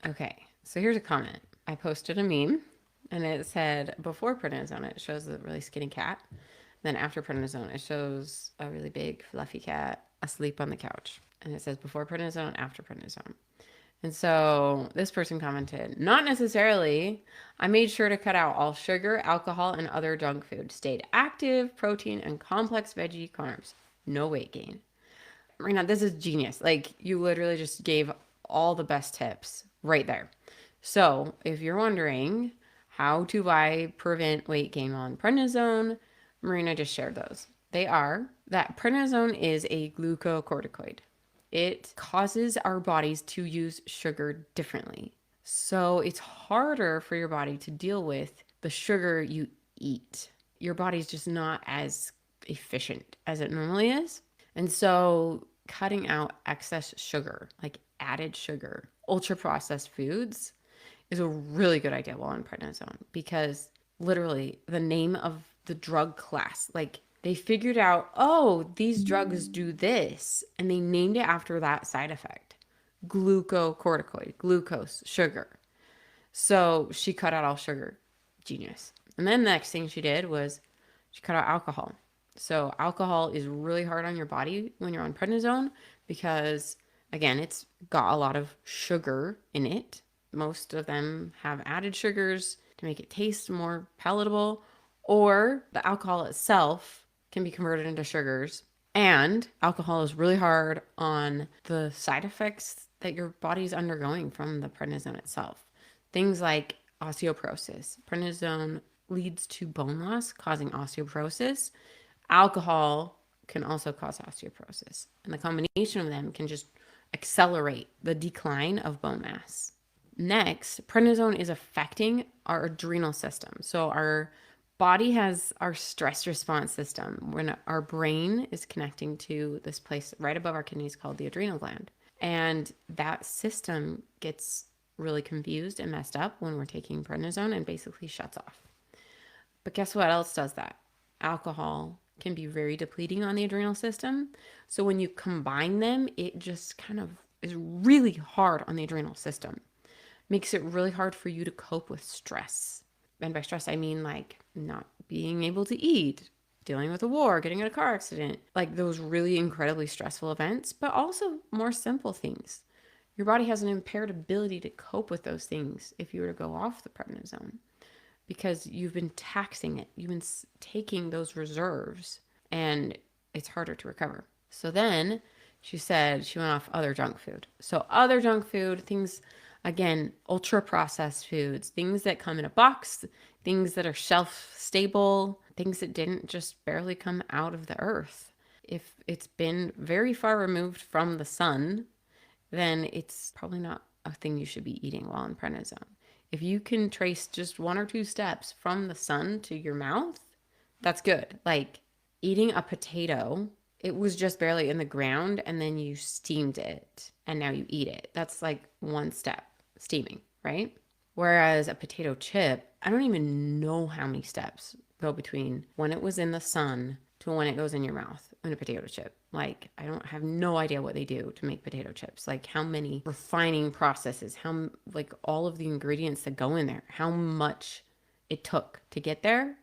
Okay, so here's a comment. I posted a meme and it said before prednisone, it shows a really skinny cat. Then after prednisone, it shows a really big, fluffy cat asleep on the couch. And it says before prednisone, after prednisone. And so this person commented, not necessarily. I made sure to cut out all sugar, alcohol, and other junk food. Stayed active, protein, and complex veggie carbs. No weight gain. Marina, this is genius. Like, you literally just gave all the best tips right there. So, if you're wondering how to prevent weight gain on prednisone, Marina just shared those. They are that prednisone is a glucocorticoid. It causes our bodies to use sugar differently. So, it's harder for your body to deal with the sugar you eat. Your body's just not as efficient as it normally is. And so cutting out excess sugar, like added sugar, ultra processed foods is a really good idea while on prednisone because literally the name of the drug class, like they figured out, oh, these drugs do this, and they named it after that side effect. Glucocorticoid, glucose, sugar. So she cut out all sugar. Genius. And then the next thing she did was she cut out alcohol. So alcohol is really hard on your body when you're on prednisone because again, it's got a lot of sugar in it. Most of them have added sugars to make it taste more palatable, or the alcohol itself can be converted into sugars. And alcohol is really hard on the side effects that your body's undergoing from the prednisone itself. Things like osteoporosis. Prednisone leads to bone loss, causing osteoporosis. Alcohol can also cause osteoporosis. And the combination of them can just accelerate the decline of bone mass. Next, prednisone is affecting our adrenal system. So our body has our stress response system when our brain is connecting to this place right above our kidneys called the adrenal gland. And that system gets really confused and messed up when we're taking prednisone and basically shuts off. But guess what else does that? Alcohol can be very depleting on the adrenal system. So when you combine them, it just kind of is really hard on the adrenal system. Makes it really hard for you to cope with stress. And by stress, I mean like not being able to eat, dealing with a war, getting in a car accident, like those really incredibly stressful events, but also more simple things. Your body has an impaired ability to cope with those things if you were to go off the prednisone because you've been taxing it. You've been taking those reserves and it's harder to recover. So then she said she went off other junk food. So other junk food, things, again, ultra processed foods, things that come in a box, things that are shelf stable, things that didn't just barely come out of the earth. If it's been very far removed from the sun, then it's probably not a thing you should be eating while on prednisone. If you can trace just one or two steps from the sun to your mouth, that's good. Like eating a potato, it was just barely in the ground and then you steamed it and now you eat it. That's like one step, steaming, right? Whereas a potato chip, I don't even know how many steps go between when it was in the sun to when it goes in your mouth in a potato chip. Like, I don't have no idea what they do to make potato chips. Like, how many refining processes, how, like, all of the ingredients that go in there, how much it took to get there.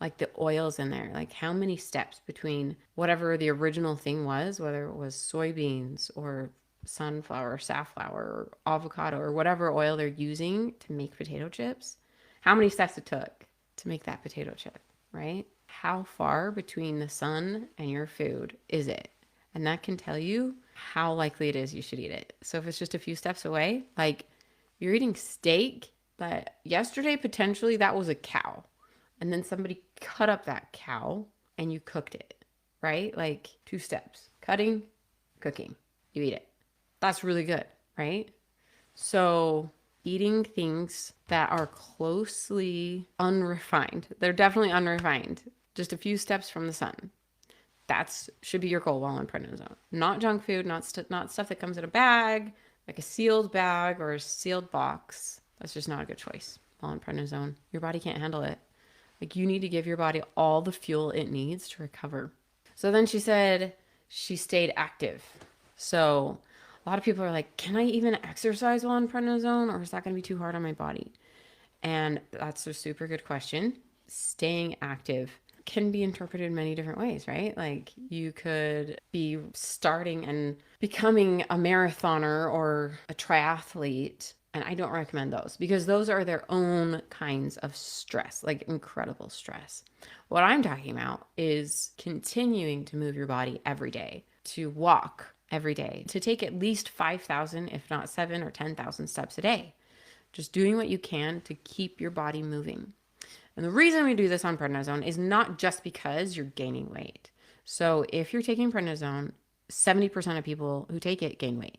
Like, the oils in there, like, how many steps between whatever the original thing was, whether it was soybeans or sunflower, or safflower, or avocado, or whatever oil they're using to make potato chips, how many steps it took to make that potato chip, right? How far between the sun and your food is it? And that can tell you how likely it is you should eat it. So if it's just a few steps away, like you're eating steak, but yesterday potentially that was a cow. And then somebody cut up that cow and you cooked it, right? Like 2 steps, cutting, cooking, you eat it. That's really good, right? So eating things that are closely unrefined, they're definitely unrefined, just a few steps from the sun. That should be your goal while on prednisone. Not junk food, not stuff that comes in a bag, like a sealed bag or a sealed box. That's just not a good choice while on prednisone. Your body can't handle it. Like you need to give your body all the fuel it needs to recover. So then she said she stayed active. So A lot of people are like, can I even exercise while on prednisone, or is that going to be too hard on my body? And that's a super good question. Staying active can be interpreted in many different ways, right? Like you could be starting and becoming a marathoner or a triathlete. And I don't recommend those because those are their own kinds of stress, like incredible stress. What I'm talking about is continuing to move your body every day, to walk every day, to take at least 5,000, if not 7 or 10,000 steps a day. Just doing what you can to keep your body moving. And the reason we do this on prednisone is not just because you're gaining weight. So if you're taking prednisone, 70% of people who take it gain weight.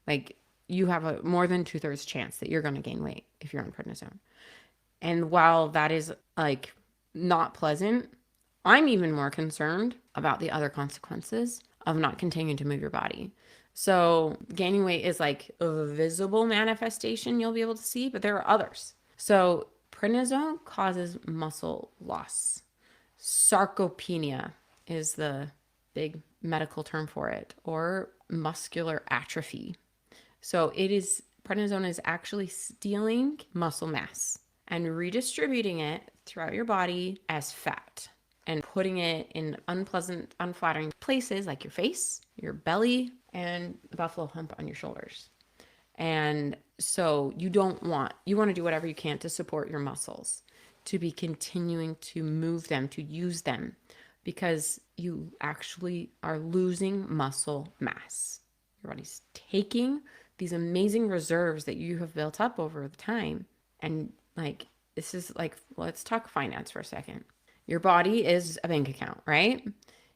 Like you have a more than 2/3 chance that you're going to gain weight if you're on prednisone. And while that is like not pleasant, I'm even more concerned about the other consequences of not continuing to move your body. So gaining weight is like a visible manifestation you'll be able to see, but there are others. So prednisone causes muscle loss. Sarcopenia is the big medical term for it, or muscular atrophy. So prednisone is actually stealing muscle mass and redistributing it throughout your body as fat and putting it in unpleasant, unflattering places like your face, your belly, and the buffalo hump on your shoulders. And so you want to do whatever you can to support your muscles, to be continuing to move them, to use them, because you actually are losing muscle mass. Your body's taking these amazing reserves that you have built up over the time. And like, this is like, let's talk finance for a second. Your body is a bank account, right?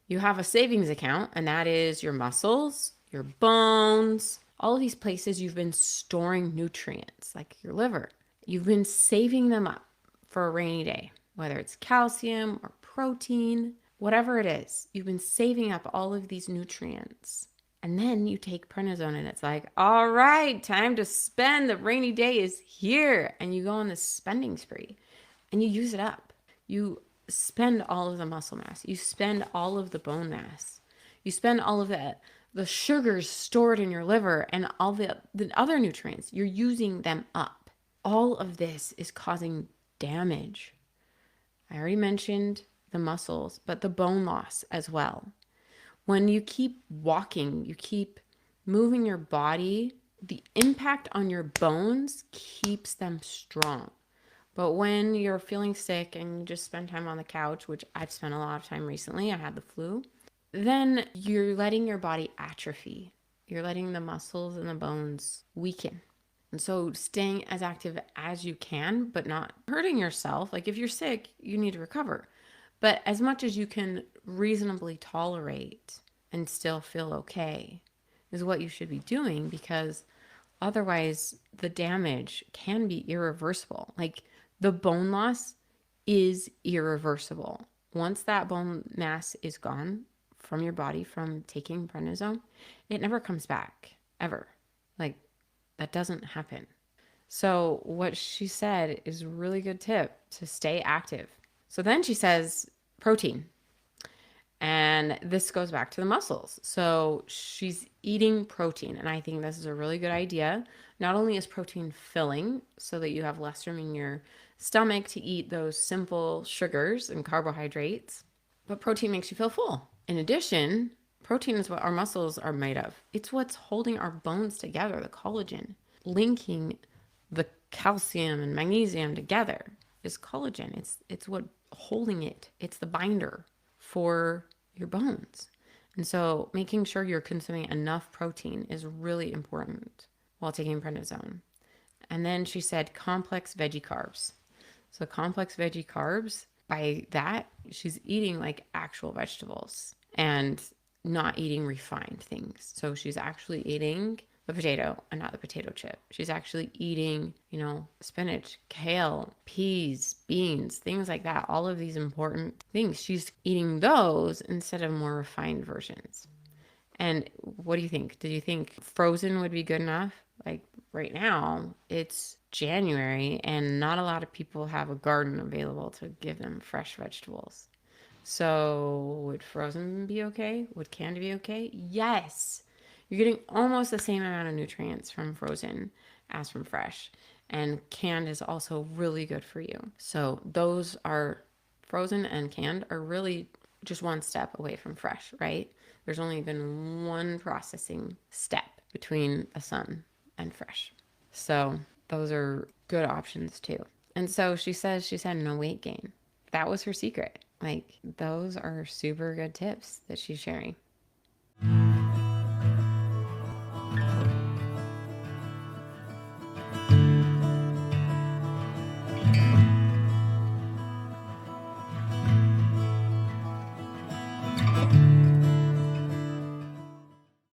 You have a savings account, and that is your muscles, your bones, all of these places you've been storing nutrients, like your liver. You've been saving them up for a rainy day, whether it's calcium or protein, whatever it is. You've been saving up all of these nutrients. And then you take prednisone and it's like, all right, time to spend. The rainy day is here. And you go on this spending spree and you use it up. You spend all of the muscle mass. You spend all of the bone mass. You spend all of the sugars stored in your liver and all the other nutrients. You're using them up. All of this is causing damage. I already mentioned the muscles, but the bone loss as well. When you keep walking, you keep moving your body, the impact on your bones keeps them strong. But when you're feeling sick and you just spend time on the couch, which I've spent a lot of time recently, I had the flu, then you're letting your body atrophy. You're letting the muscles and the bones weaken. And so staying as active as you can, but not hurting yourself. Like if you're sick, you need to recover. But as much as you can reasonably tolerate and still feel okay is what you should be doing, because otherwise the damage can be irreversible. Like the bone loss is irreversible. Once that bone mass is gone from your body from taking prednisone, it never comes back, ever. Like that doesn't happen. So what she said is a really good tip to stay active. So then she says protein. And this goes back to the muscles. So she's eating protein. And I think this is a really good idea. Not only is protein filling so that you have less room in your stomach to eat those simple sugars and carbohydrates, but protein makes you feel full. In addition, protein is what our muscles are made of. It's what's holding our bones together, the collagen. Linking the calcium and magnesium together is collagen. It's what holding it. It's the binder for your bones. And so making sure you're consuming enough protein is really important while taking prednisone. And then she said complex veggie carbs. So complex veggie carbs, by that, she's eating like actual vegetables and not eating refined things. So she's actually eating the potato and not the potato chip. She's actually eating, spinach, kale, peas, beans, things like that. All of these important things. She's eating those instead of more refined versions. And what do you think? Do you think frozen would be good enough? Like right now, it's January and not a lot of people have a garden available to give them fresh vegetables. So would frozen be okay? Would candy be okay? Yes. You're getting almost the same amount of nutrients from frozen as from fresh. And canned is also really good for you. So those are frozen and canned are really just one step away from fresh, right? There's only been one processing step between a sun and fresh. So those are good options too. And so she says she's had no weight gain. That was her secret. Like, those are super good tips that she's sharing.